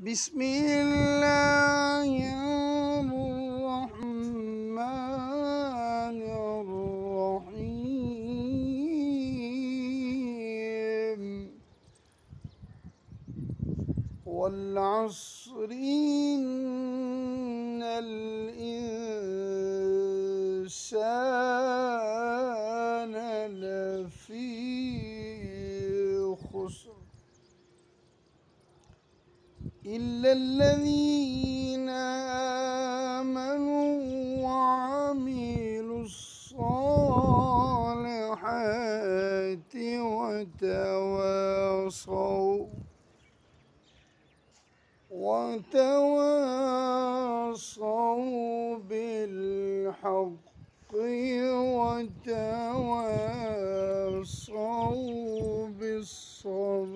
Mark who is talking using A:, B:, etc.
A: بسم الله الرحمن الرحيم والعصر إن الإنسان لفي خسر إلا الذين آمنوا وعملوا الصالحات وتواصوا بالحق وتواصوا بالصبر.